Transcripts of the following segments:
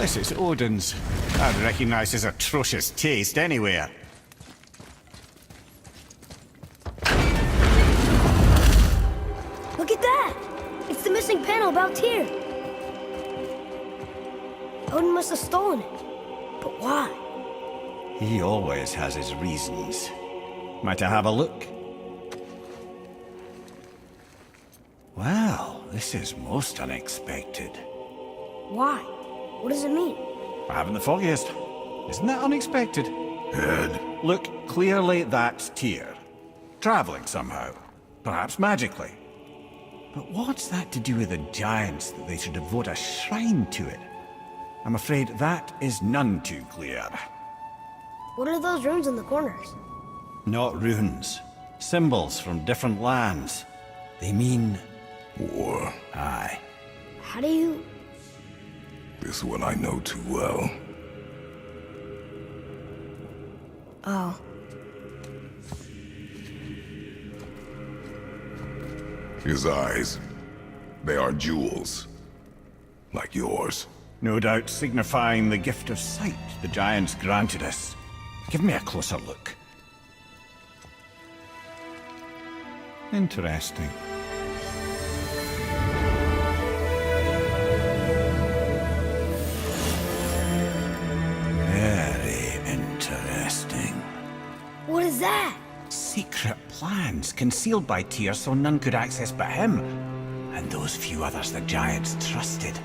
This is Odin's. I'd recognize his atrocious taste anywhere. Look at that! It's the missing panel about Tyr. Odin must have stolen it. But why? He always has his reasons. Might I have a look? Well, this is most unexpected. Why? What does it mean? I haven't the foggiest. Isn't that unexpected? Ed, Look, clearly that's Tyr. Traveling somehow. Perhaps magically. But what's that to do with the giants that they should devote a shrine to it? I'm afraid that is none too clear. What are those runes in the corners? Not runes. Symbols from different lands. They mean... war. Aye. How do you... This one I know too well. Oh. His eyes. They are jewels. Like yours. No doubt signifying the gift of sight the giants granted us. Give me a closer look. Interesting. Very interesting. What is that? Secret plans concealed by Tyr so none could access but him. And those few others the giants trusted.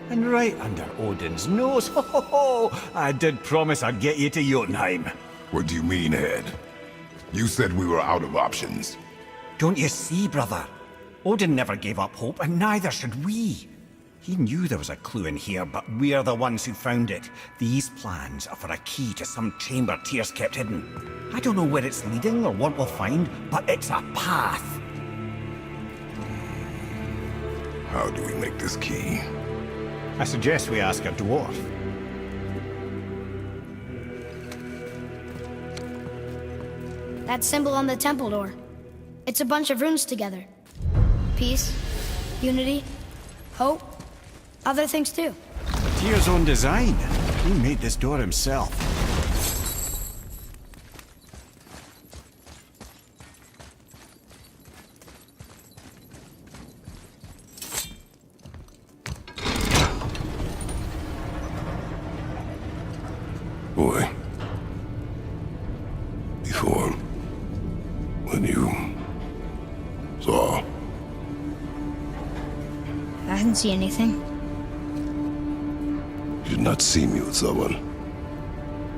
And right under Odin's nose, ho ho ho! I did promise I'd get you to Jotunheim. What do you mean, Ed? You said we were out of options. Don't you see, brother? Odin never gave up hope, and neither should we. He knew there was a clue in here, but we're the ones who found it. These plans are for a key to some chamber Tyr's kept hidden. I don't know where it's leading or what we'll find, but it's a path. How do we make this key? I suggest we ask a dwarf. That symbol on the temple door. It's a bunch of runes together. Peace, unity, hope, other things too. Tyr's own design. He made this door himself. Boy. Before... when you... saw... I didn't see anything. You did not see me with someone.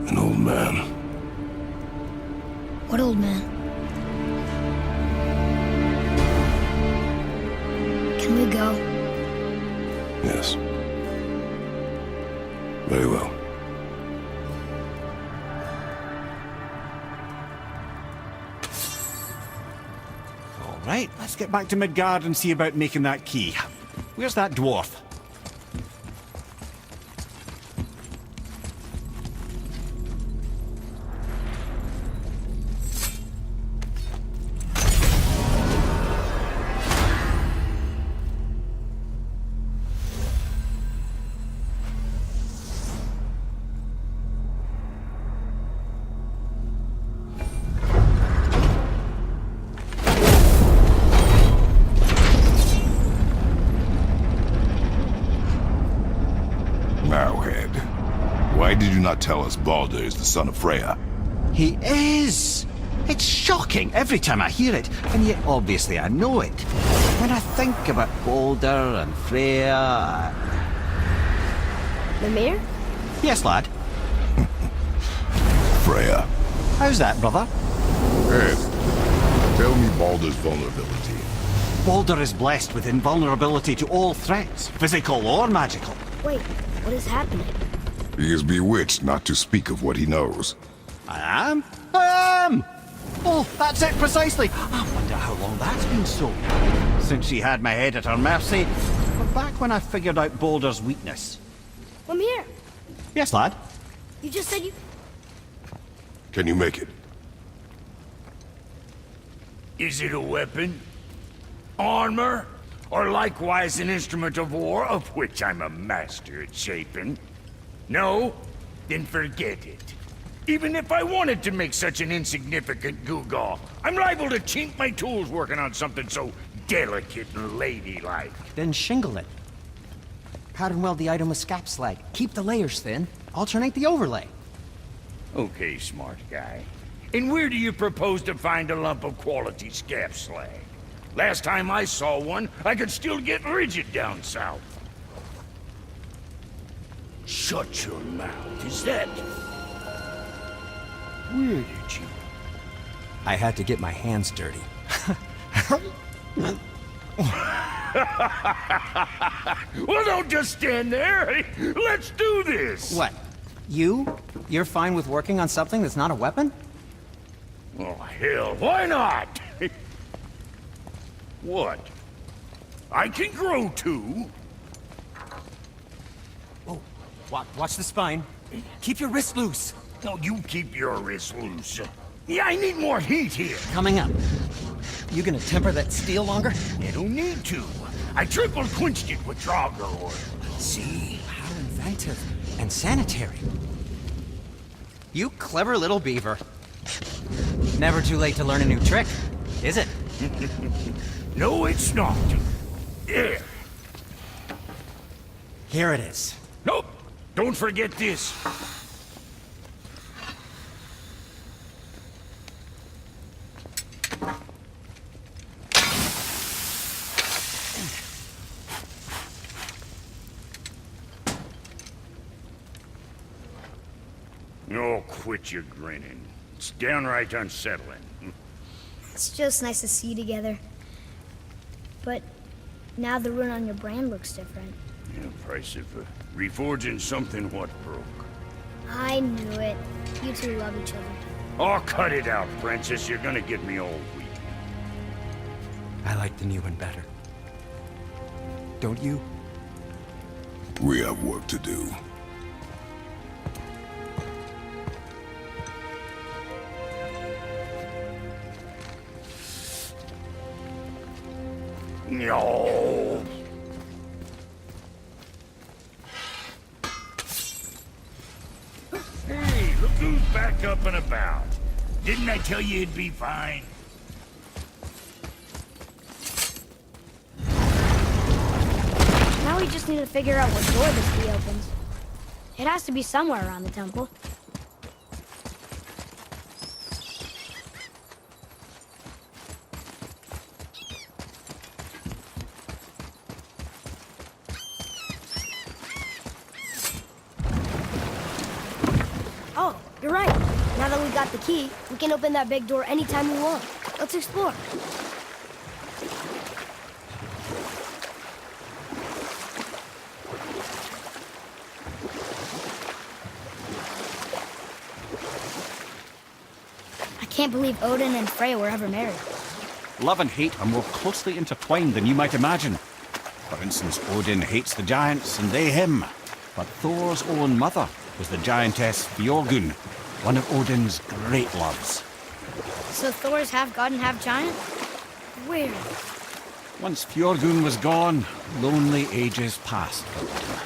An old man. What old man? Can we go? Yes. Very well. All right, let's get back to Midgard and see about making that key. Where's that dwarf? Now, Ed. Why did you not tell us Baldur is the son of Freya? He is! It's shocking every time I hear it, and yet obviously I know it. When I think about Baldur and Freya... Mimir? Yes, lad. Freya. How's that, brother? Ed, tell me Baldur's vulnerability. Baldur is blessed with invulnerability to all threats, physical or magical. Wait, what is happening? He is bewitched not to speak of what he knows. I am? I am! Oh, that's it precisely. I wonder how long that's been so. Since she had my head at her mercy, but back when I figured out Baldur's weakness. Mimir, Yes, lad? you just said you... Can you make it? Is it a weapon? Armor? Or likewise an instrument of war, of which I'm a master at shaping? No? Then forget it. Even if I wanted to make such an insignificant gewgaw, I'm liable to chink my tools working on something so delicate and ladylike. Then shingle it. Pattern weld the item with scap slag. Keep the layers thin. Alternate the overlay. Okay, smart guy. And where do you propose to find a lump of quality scap slag? Last time I saw one, I could still get rigid down south. Shut your mouth. Is that... Where did you... I had to get my hands dirty. Well, don't just stand there. Let's do this. What? You're fine with working on something that's not a weapon? Oh, hell, why not? What? I can grow too. Oh, watch the spine. Keep your wrist loose. No, you keep your wrist loose. Yeah, I need more heat here. Coming up. You gonna temper that steel longer? You don't need to. I triple quenched it with Draugr oil. See? How inventive and sanitary. You clever little beaver. Never too late to learn a new trick, is it? No, it's not. There. Here it is. Nope. Don't forget this. Oh, quit your grinning. It's downright unsettling. It's just nice to see you together. But now the rune on your brand looks different. Yeah, price of reforging something what broke. I knew it. You two love each other. Oh, cut it out, Princess. You're gonna get me all weak. I like the new one better. Don't you? We have work to do. No. Hey, look who's back up and about. Didn't I tell you it'd be fine? Now we just need to figure out what door this key opens. It has to be somewhere around the temple. Oh, you're right. Now that we got the key, we can open that big door anytime we want. Let's explore. I can't believe Odin and Freya were ever married. Love and hate are more closely intertwined than you might imagine. For instance, Odin hates the giants and they him. But Thor's own mother was the giantess Fjorgun, one of Odin's great loves. So Thor's half god and half giant? Weird. Once Fjorgun was gone, lonely ages passed for Odin.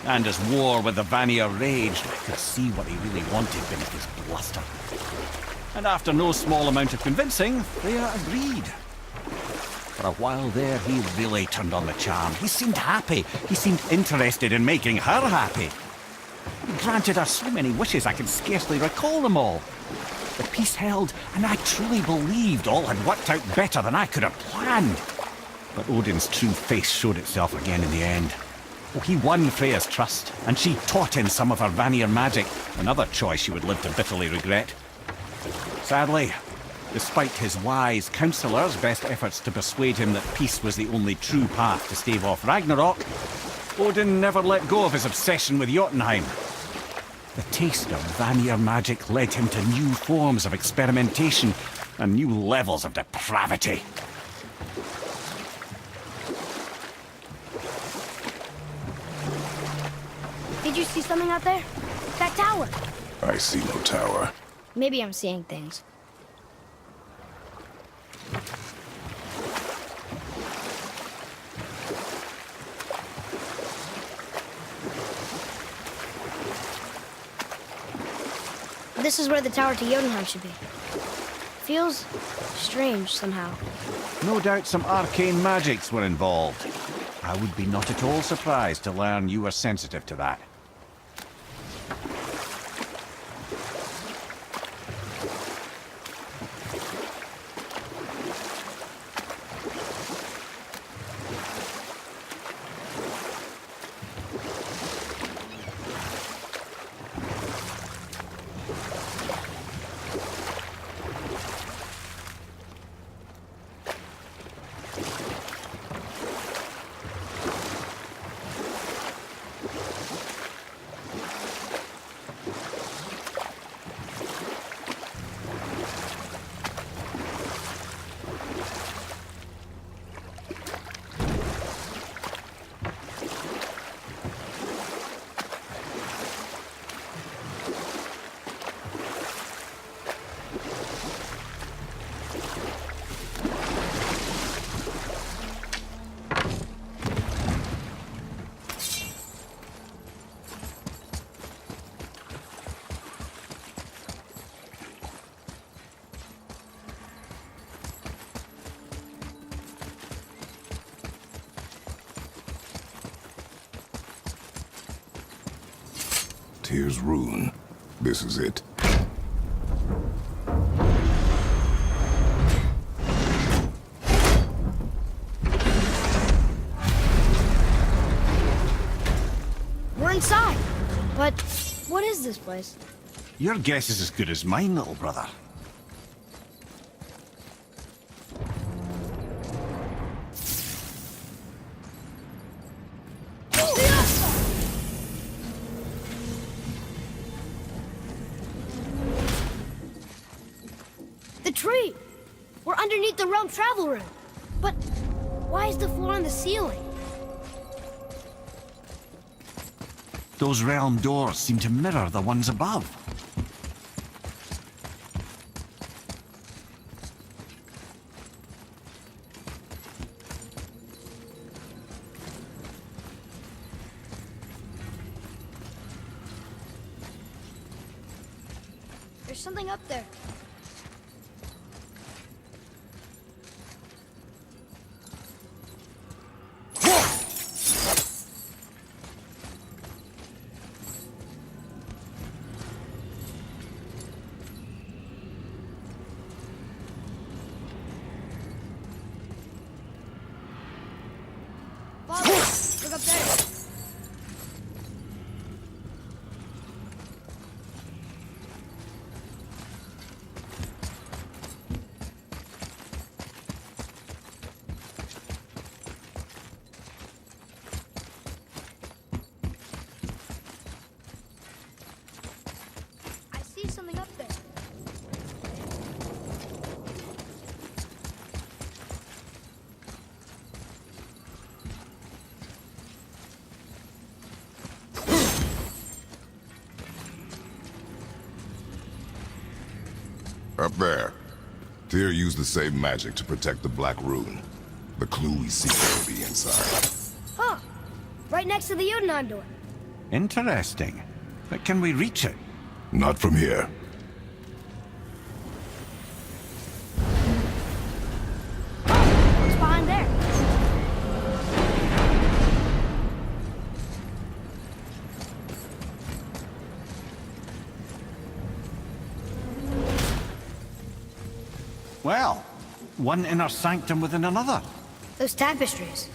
And as war with the Vanir raged, I could see what he really wanted beneath his bluster. And after no small amount of convincing, Freya agreed. For a while there, he really turned on the charm. He seemed happy. He seemed interested in making her happy. He granted her so many wishes I can scarcely recall them all. The peace held, and I truly believed all had worked out better than I could have planned. But Odin's true face showed itself again in the end. Oh, he won Freya's trust, and she taught him some of her Vanir magic, another choice she would live to bitterly regret. Sadly, despite his wise counselors' best efforts to persuade him that peace was the only true path to stave off Ragnarok, Odin never let go of his obsession with Jotunheim. The taste of Vanir magic led him to new forms of experimentation and new levels of depravity. Did you see something out there? That tower. I see no tower. Maybe I'm seeing things. this is where the tower to Jotunheim should be. Feels strange somehow. No doubt some arcane magics were involved. I would be not at all surprised to learn you were sensitive to that. Here's Rune. This is it. We're inside. But what is this place? Your guess is as good as mine, little brother. The tree! We're underneath the realm travel room. But why is the floor on the ceiling? Those realm doors seem to mirror the ones above. There's something up there. Father, look up there. I see something up there. Up there. Tyr used the same magic to protect the Black Rune. The clue we seek will be inside. Huh. Right next to the Jotunheim door. Interesting. But can we reach it? Not from here. What's behind there? Well, one inner sanctum within another. Those tapestries.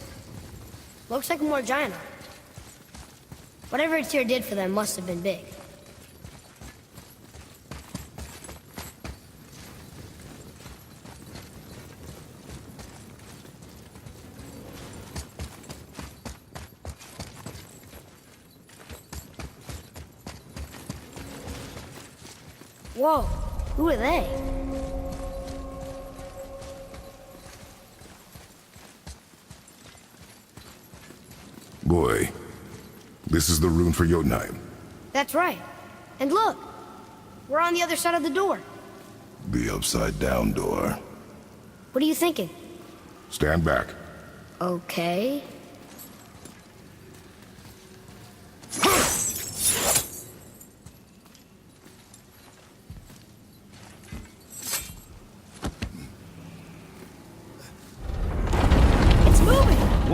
Looks like more giant art. Whatever Tyr did for them must have been big. Whoa, who are they? Boy, this is the rune for Jotunheim. That's right. And look, we're on the other side of the door. The upside-down door. What are you thinking? Stand back. Okay.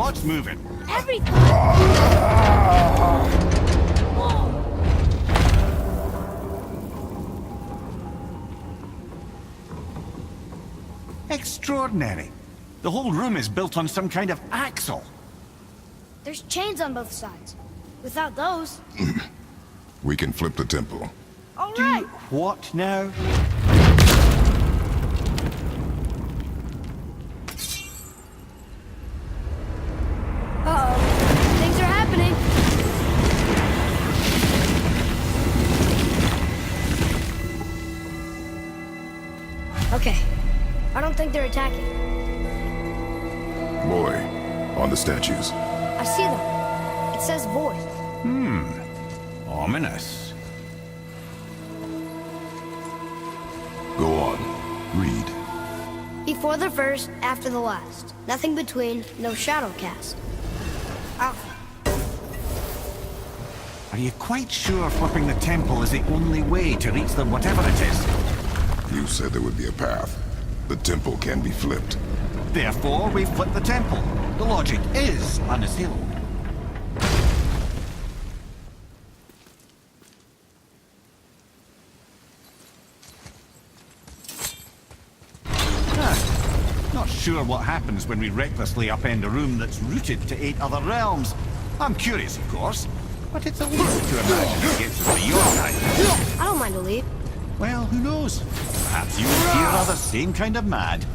What's moving? Everything! Whoa! Extraordinary. The whole room is built on some kind of axle. There's chains on both sides. Without those... We can flip the temple. All right! What now? Uh-oh. Things are happening. Okay. I don't think they're attacking. Boy, on the statues. I see them. It says void. Ominous. Go on. Read. Before the first, after the last. Nothing between, no shadow cast. Alpha. Are you quite sure flipping the temple is the only way to reach the whatever it is? You said there would be a path. The temple can be flipped. Therefore, we flip the temple. The logic is unassailable. Not sure what happens when we recklessly upend a room that's rooted to 8 other realms. I'm curious, of course, but it's a leap to imagine it gets us beyond that. I don't mind a leap. Well, who knows? Perhaps you and Tyr are the same kind of mad.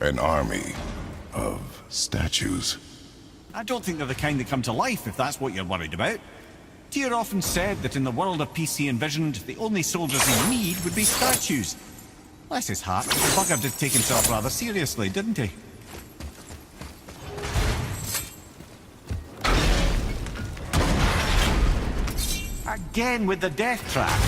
An army of statues. I don't think they're the kind that come to life, if that's what you're worried about. Tyr often said that in the world of peace he envisioned, the only soldiers he need would be statues. Bless his heart, the bugger did take himself rather seriously, didn't he? Again with the death trap.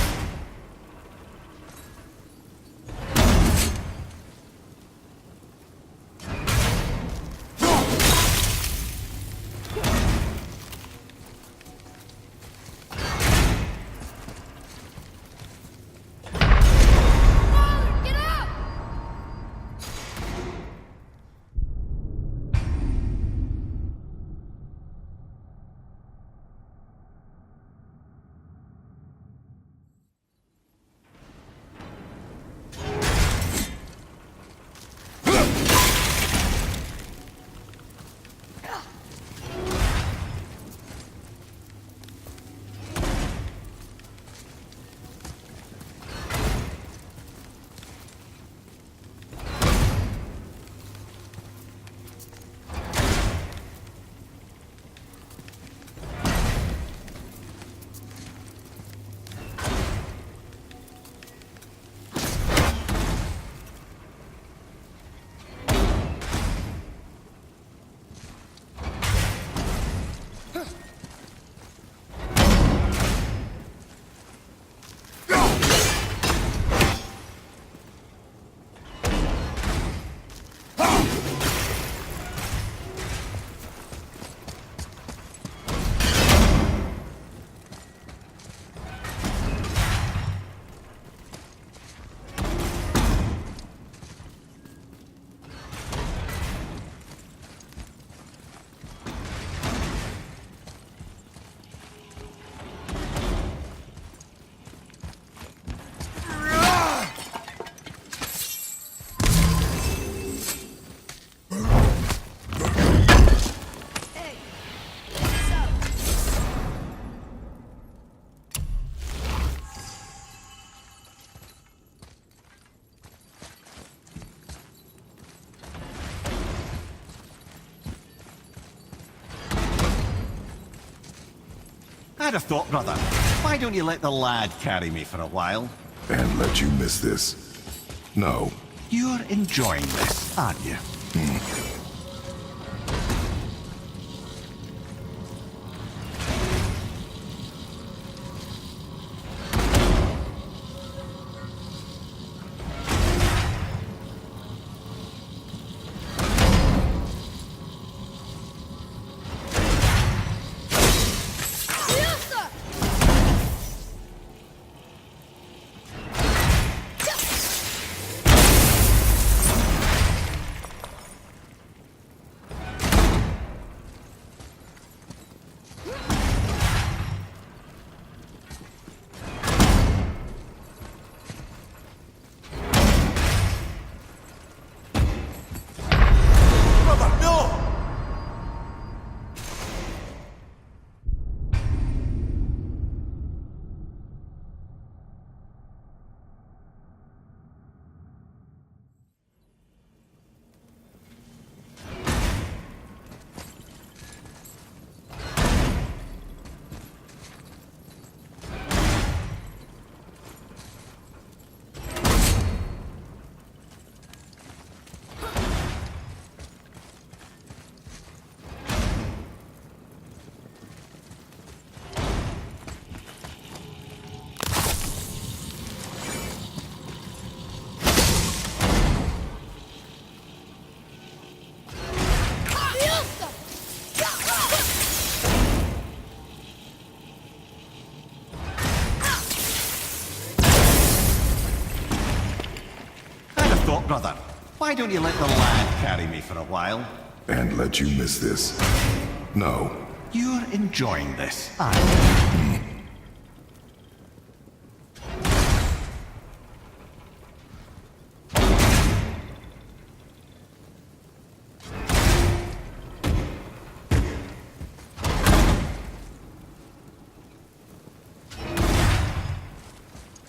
Get out! I'd have thought, brother, why don't you let the lad carry me for a while? And let you miss this? No. You're enjoying this, aren't you? brother. Why don't you let the lad carry me for a while? And let you miss this? No. You're enjoying this, aye?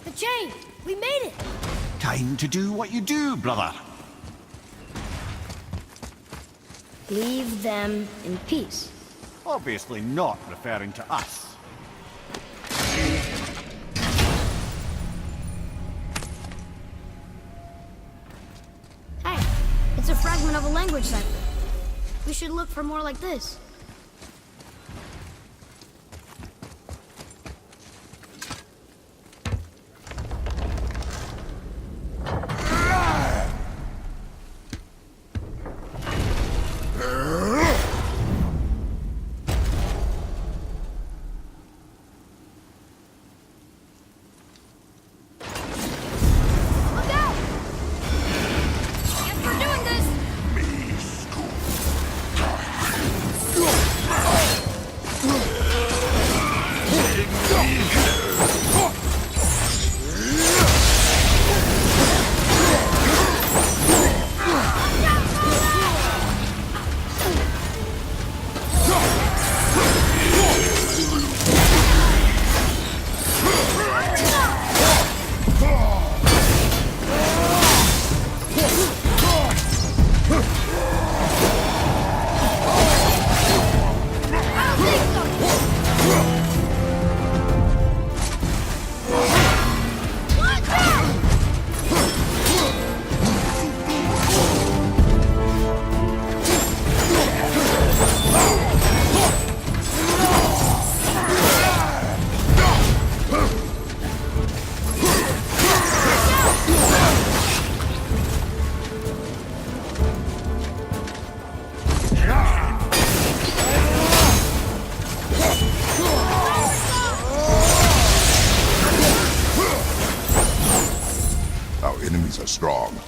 The chain! We made it! Time to do what you do, brother. Leave them in peace. Obviously not referring to us. Hey, it's a fragment of a language cipher. We should look for more like this. Look out! Guess we're doing this! Our enemies are strong.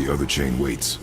the other chain waits.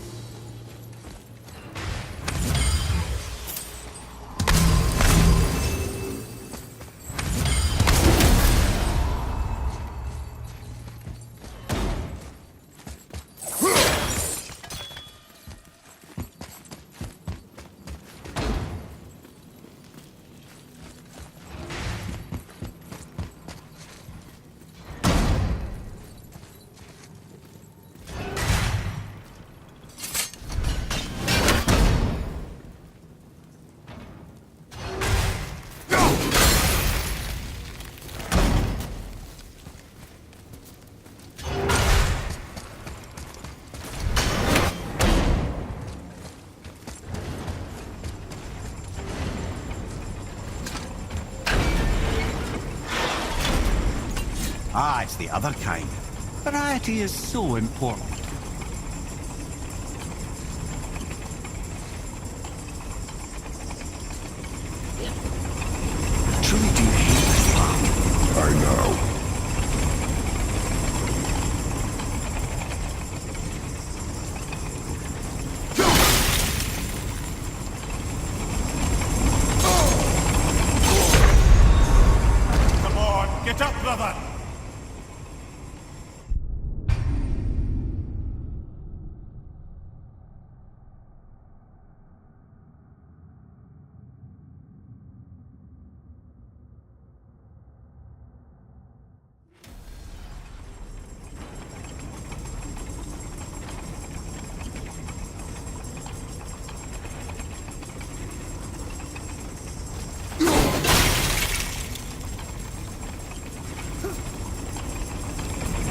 Ah, it's the other kind. Variety is so important. I truly do hate this part. I know. Come on, get up, brother!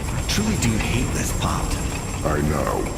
I truly do hate this part. I know.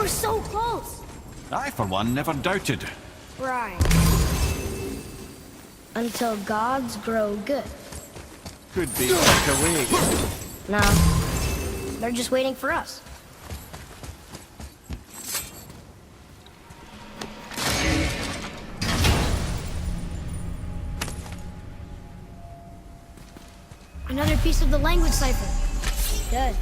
were so close! I, for one, never doubted. Right. Until gods grow good. Could be stuck away. No. They're just waiting for us. Another piece of the language cipher. Good.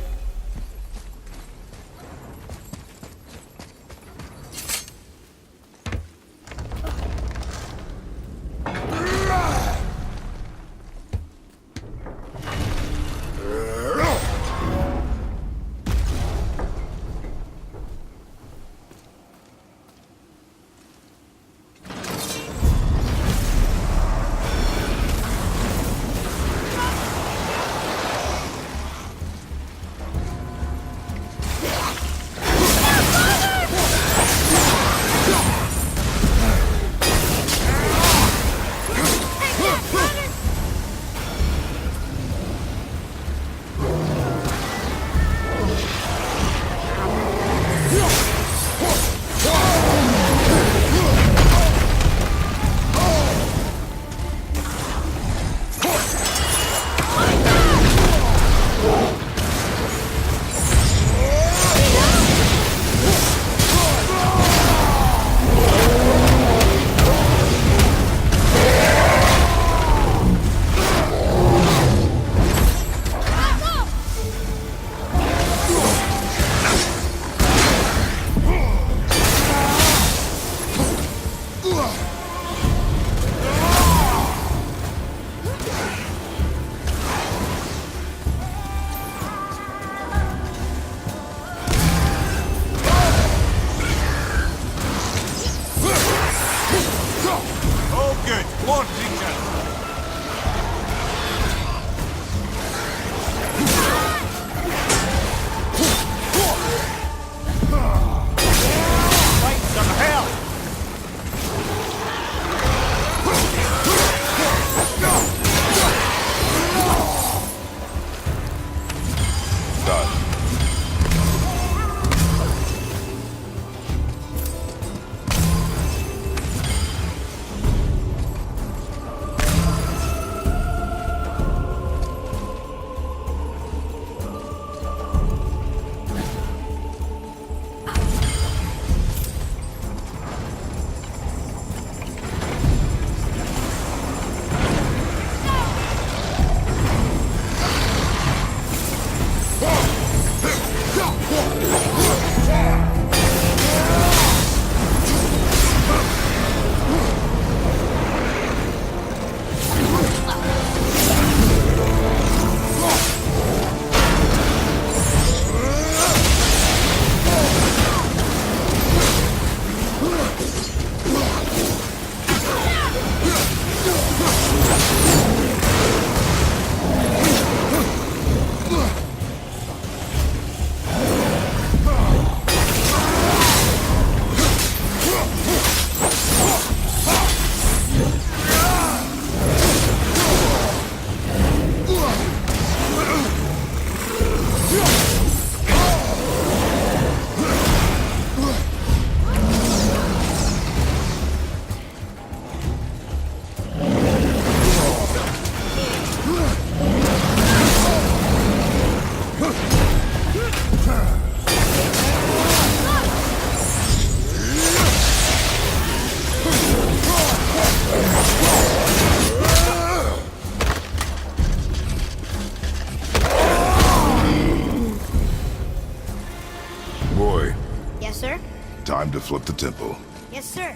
Time to flip the temple. Yes, sir.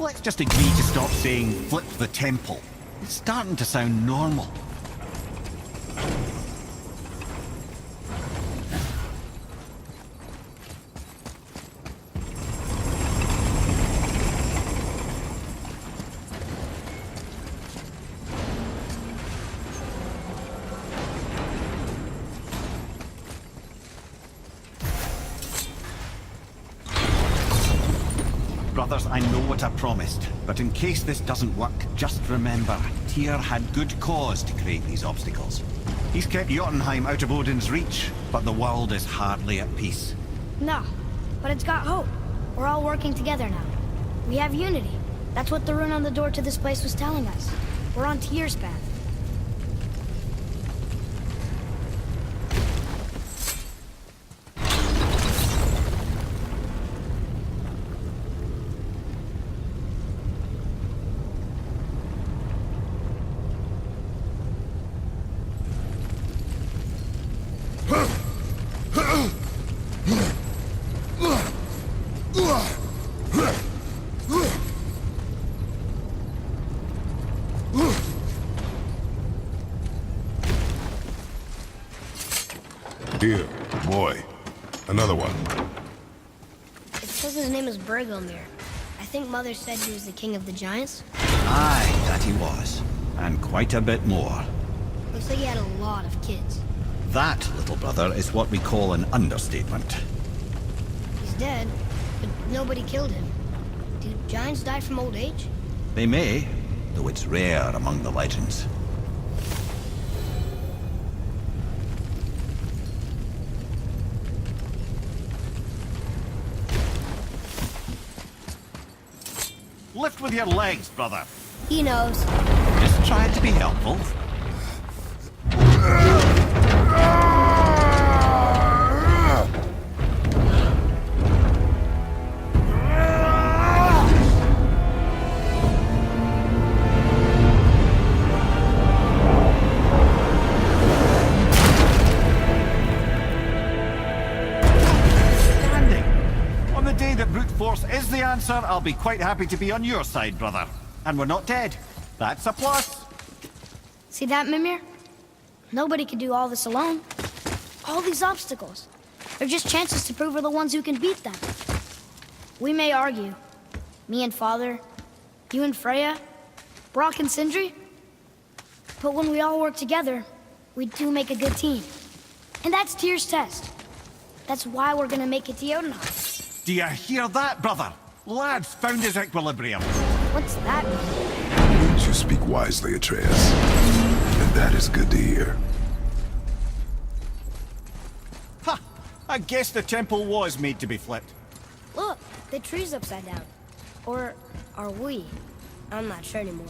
Let's just agree to stop saying flip the temple. It's starting to sound normal. Brothers, I know what I promised, but in case this doesn't work, just remember, Tyr had good cause to create these obstacles. He's kept Jotunheim out of Odin's reach, but the world is hardly at peace. No, But it's got hope. We're all working together now. We have unity. That's what the rune on the door to this place was telling us. We're on Tyr's path. Here, boy. Another one. It says his name is Bergelmir. I think Mother said he was the king of the giants. Aye, that he was. And quite a bit more. Looks like he had a lot of kids. That, little brother, is what we call an understatement. He's dead, but nobody killed him. Do giants die from old age? They may, though it's rare among the legends. Lift with your legs, brother. He knows. Just trying to be helpful. On the day that brute force is the answer, I'll be quite happy to be on your side, brother. And we're not dead. That's a plus. See that, Mimir? Nobody could do all this alone. All these obstacles. They're just chances to prove we're the ones who can beat them. We may argue. Me and Father, you and Freya, Brock and Sindri. But when we all work together, we do make a good team. And that's Tyr's test. That's why we're gonna make it to Jotunheim. Do you hear that, brother? Lad's found his equilibrium. What's that mean? You speak wisely, Atreus. And that is good to hear. Ha! I guess the temple was made to be flipped. Look, the tree's upside down. Or are we? I'm not sure anymore.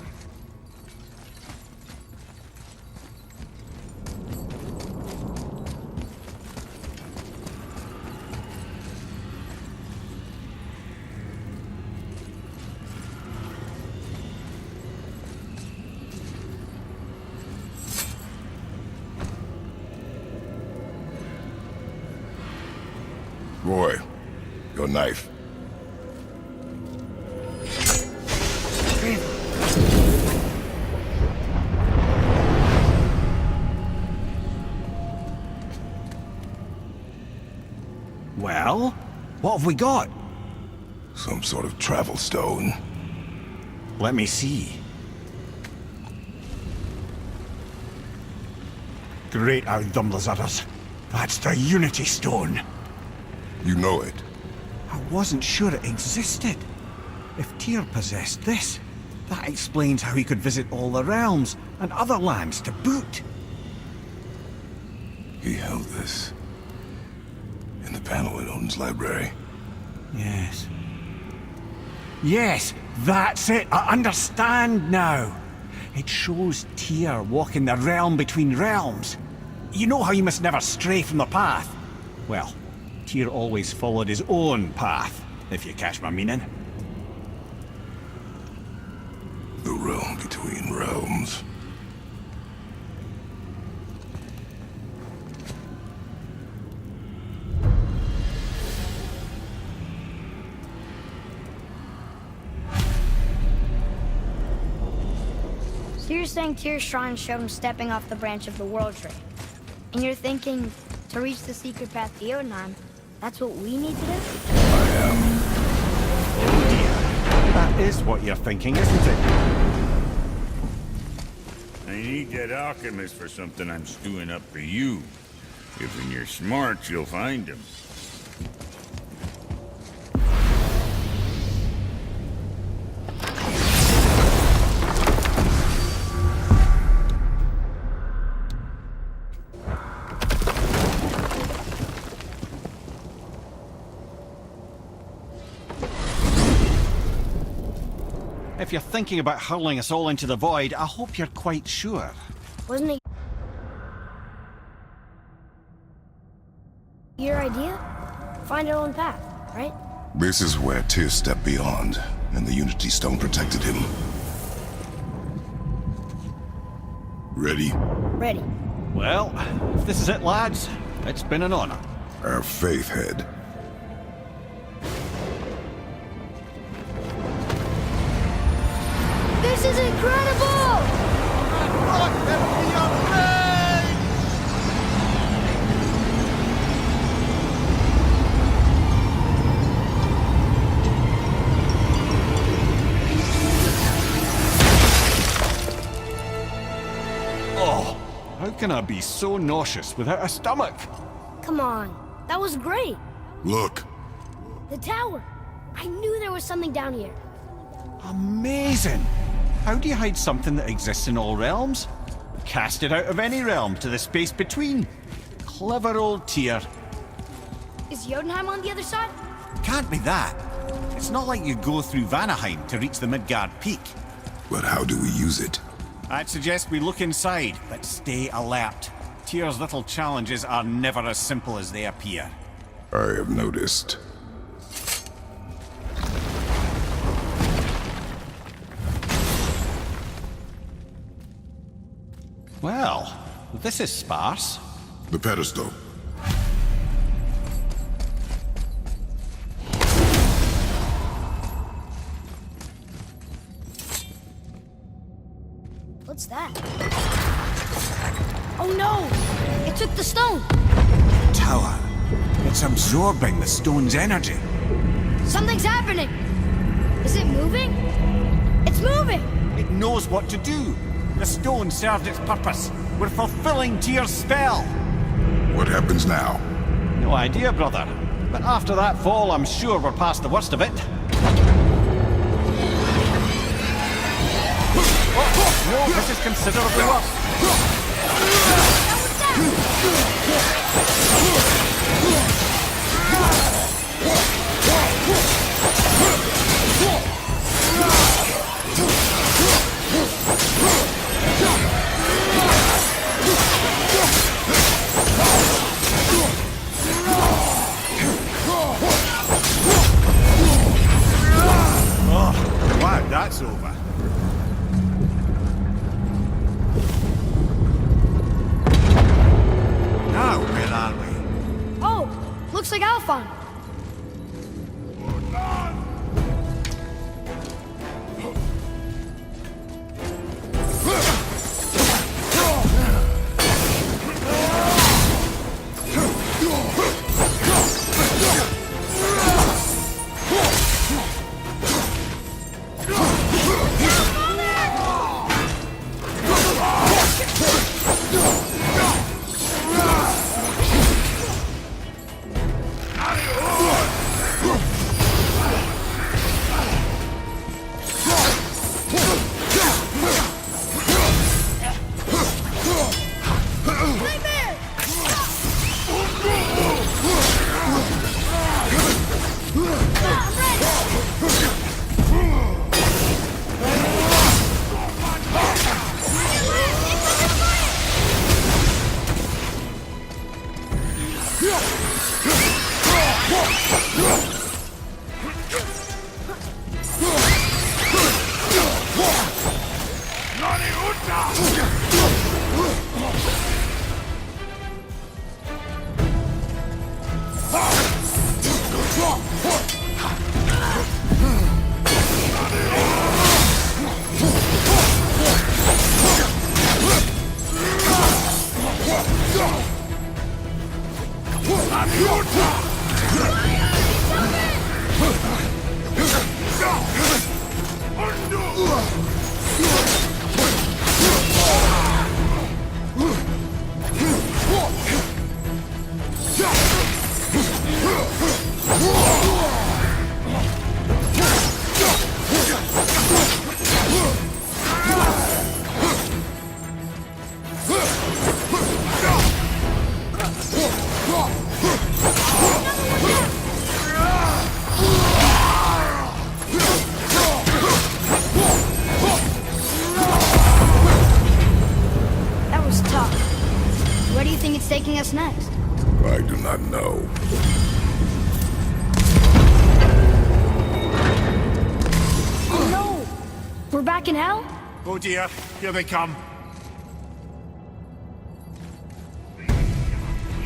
Roy, your knife. Well, what have we got? Some sort of travel stone. Let me see. Great Outdumblers. That's the Unity Stone. You know it. I wasn't sure it existed. If Tyr possessed this, that explains how he could visit all the realms and other lands to boot. He held this in the panel in Odin's library. Yes. Yes, that's it. I understand now. It shows Tyr walking the realm between realms. You know how you must never stray from the path? Well, Tyr always followed his own path, if you catch my meaning. The realm between realms. So you're saying Tyr's shrine showed him stepping off the branch of the World Tree. And you're thinking, to reach the secret path to Jotunheim, that's what we need to do? Oh dear. That is what you're thinking, isn't it? I need that alchemist for something I'm stewing up for you. If when you're smart, you'll find him. If you're thinking about hurling us all into the void, I hope you're quite sure. Wasn't it your idea? Find our own path, right? This is where Tyr stepped beyond, and the Unity Stone protected him. Ready? Ready. Well, if this is it, lads, it's been an honor. Our faith head. This is incredible! Oh, how can I be so nauseous without a stomach? Come on, that was great. Look! The tower. I knew there was something down here. Amazing! How do you hide something that exists in all realms? Cast it out of any realm to the space between. Clever old Tyr. Is Jotunheim on the other side? Can't be that. It's not like you go through Vanaheim to reach the Midgard Peak. But how do we use it? I'd suggest we look inside, but stay alert. Tyr's little challenges are never as simple as they appear. I have noticed. Well, this is sparse. The pedestal. What's that? Oh no! It took the stone! Tower. It's absorbing the stone's energy. Something's happening! Is it moving? It's moving! It knows what to do. The stone served its purpose. We're fulfilling Tyr's spell. What happens now? No idea, brother. But after that fall, I'm sure we're past the worst of it. No, this is considerably worse. Oh, wow, that's over. Now, where are we? Oh, looks like Alphon. next? I do not know. Oh no! We're back in hell? Oh dear, here they come.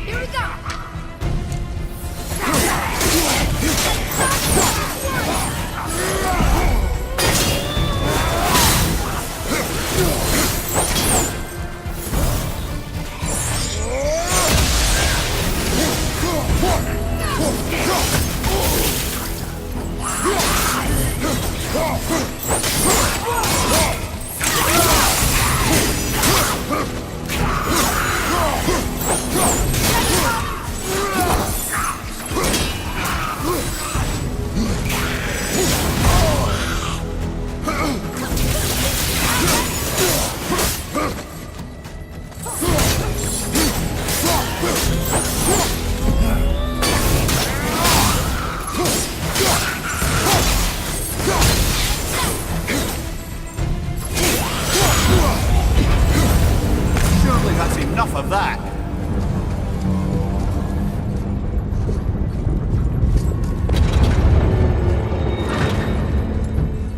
Here we go! Surely that's enough of that.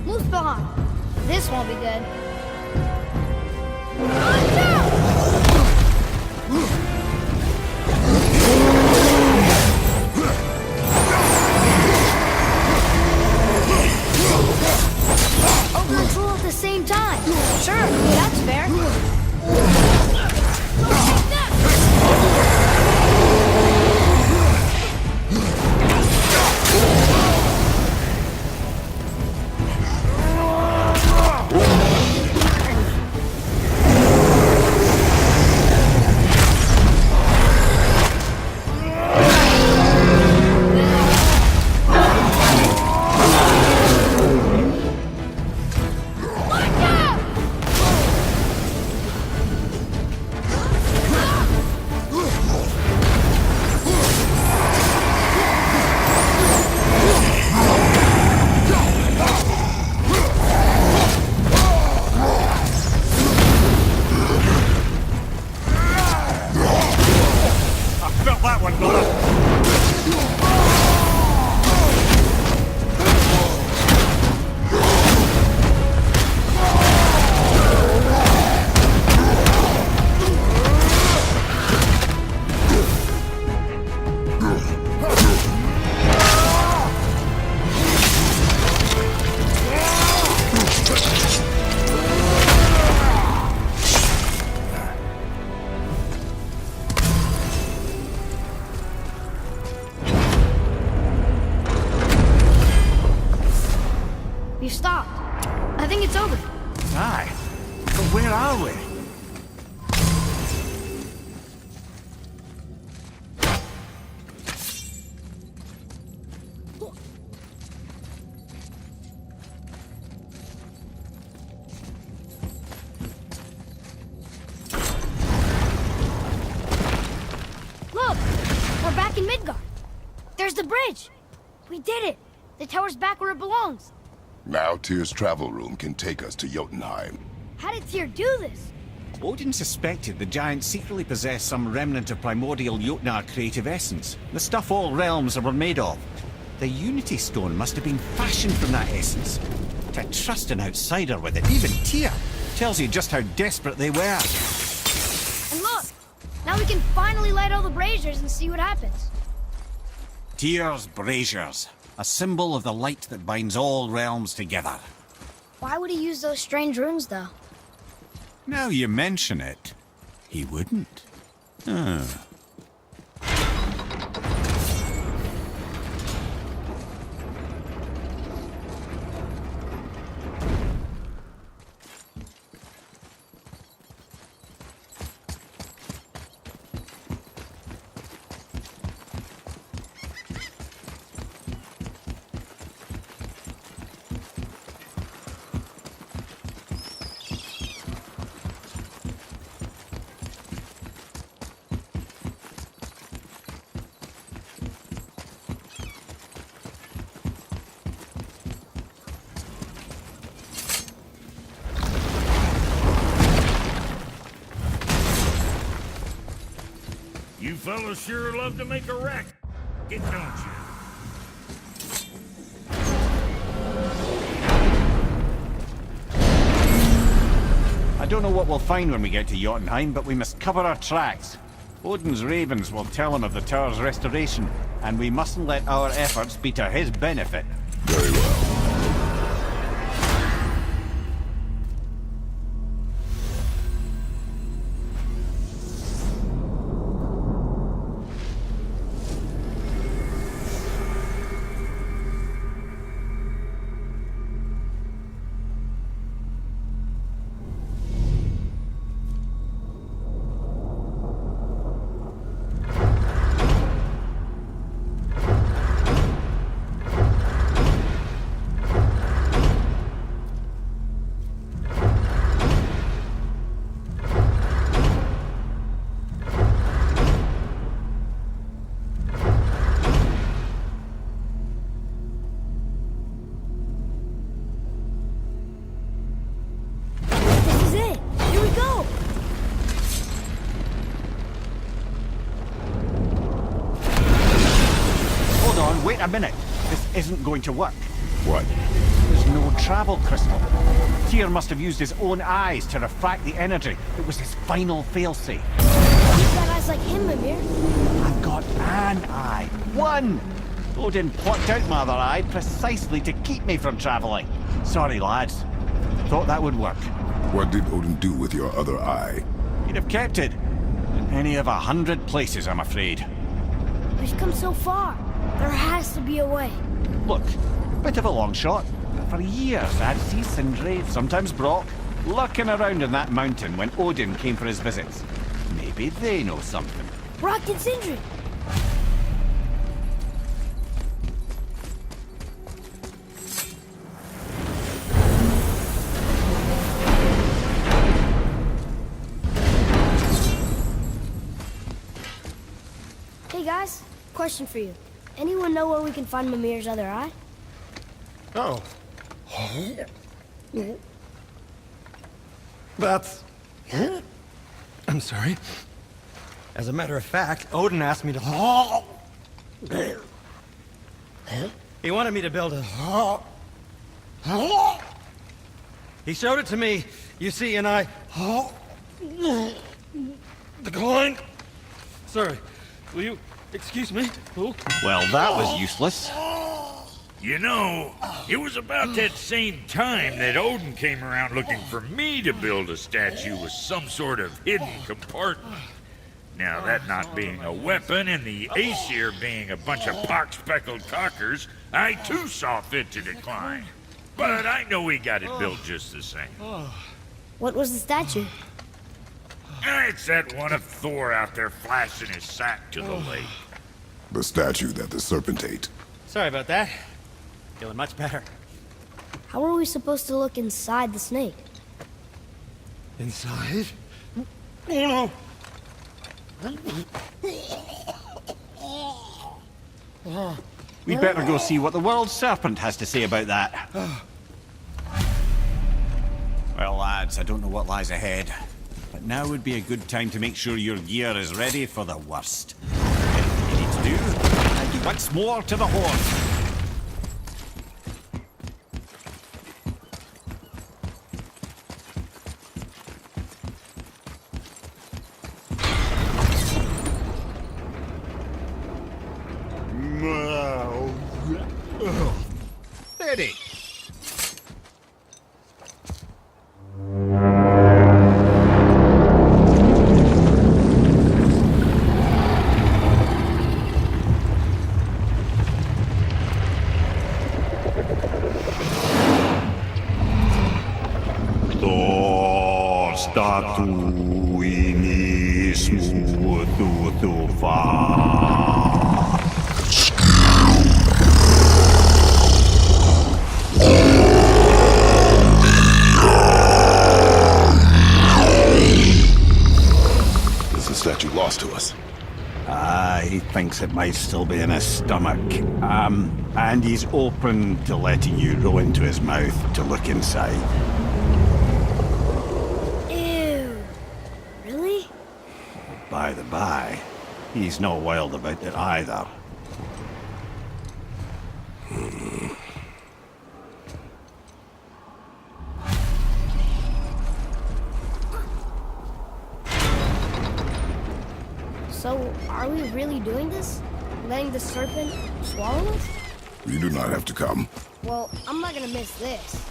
Muspelheim! This won't be good. Oh, let's roll at the same time. Sure, that's fair. I felt that one, brother. You stopped. I think it's over. Aye. But where are we? Look! We're back in Midgard. There's the bridge. We did it. The tower's back where it belongs. Now Tyr's travel room can take us to Jotunheim. How did Tyr do this? Odin suspected the giants secretly possessed some remnant of primordial Jotnar creative essence, the stuff all realms were made of. The Unity Stone must have been fashioned from that essence. To trust an outsider with it, even Tyr, tells you just how desperate they were. And look! Now we can finally light all the braziers and see what happens. Tyr's braziers, a symbol of the light that binds all realms together. Why would he use those strange runes, though? Now you mention it, he wouldn't. fellas sure love to make a racket, don't you? I don't know what we'll find when we get to Jotunheim, but we must cover our tracks. Odin's ravens will tell him of the tower's restoration, and we mustn't let our efforts be to his benefit. Very well. This is it. Here we go. Hold on, wait a minute. This isn't going to work. What? There's no travel crystal. Tyr must have used his own eyes to refract the energy. It was his final failsafe. You've got eyes like him, Mimir. I've got an eye. One! Odin plucked out my other eye precisely to keep me from traveling. Sorry, lads. Thought that would work. What did Odin do with your other eye? He'd have kept it. In any of 100 places, I'm afraid. We've come so far. There has to be a way. Look, bit of a long shot, but for years I'd see Sindri, sometimes Brock, lurking around in that mountain when Odin came for his visits. Maybe they know something. Brock and Sindri. Hey guys, question for you. Anyone know where we can find Mimir's other eye? Oh. That's... I'm sorry. As a matter of fact, Odin asked me to... He wanted me to build a... He showed it to me, you see, and I... Declined. Sorry. Will you excuse me? Oh. Well, that was useless. You know, it was about that same time that Odin came around looking for me to build a statue with some sort of hidden compartment. Now, that not being a weapon and the Aesir being a bunch of pock-speckled cockers, I too saw fit to decline. But I know he got it built just the same. What was the statue? It's that one of Thor out there flashing his sack to the lake. The statue that the serpent ate. Sorry about that. Feeling much better. How are we supposed to look inside the snake? Inside? Oh no! We'd better go see what the world serpent has to say about that. Well, lads, I don't know what lies ahead, but now would be a good time to make sure your gear is ready for the worst. Anything you need to do, and once more to the horse. Steady. Is the statue lost to us? He thinks it might still be in his stomach. And he's open to letting you roll into his mouth to look inside. Ew. Really? By the by, He's no wild about it either. So, are we really doing this? Letting the serpent swallow us? You do not have to come. Well, I'm not gonna miss this.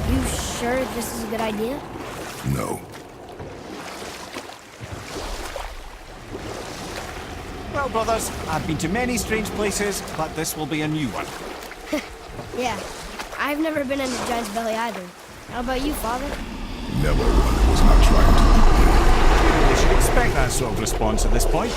You sure this is a good idea? No. Well, brothers, I've been to many strange places, but this will be a new one. Yeah. I've never been in the giant's belly either. How about you, Father? Never one that was not trying to. We should expect that sort of response at this point.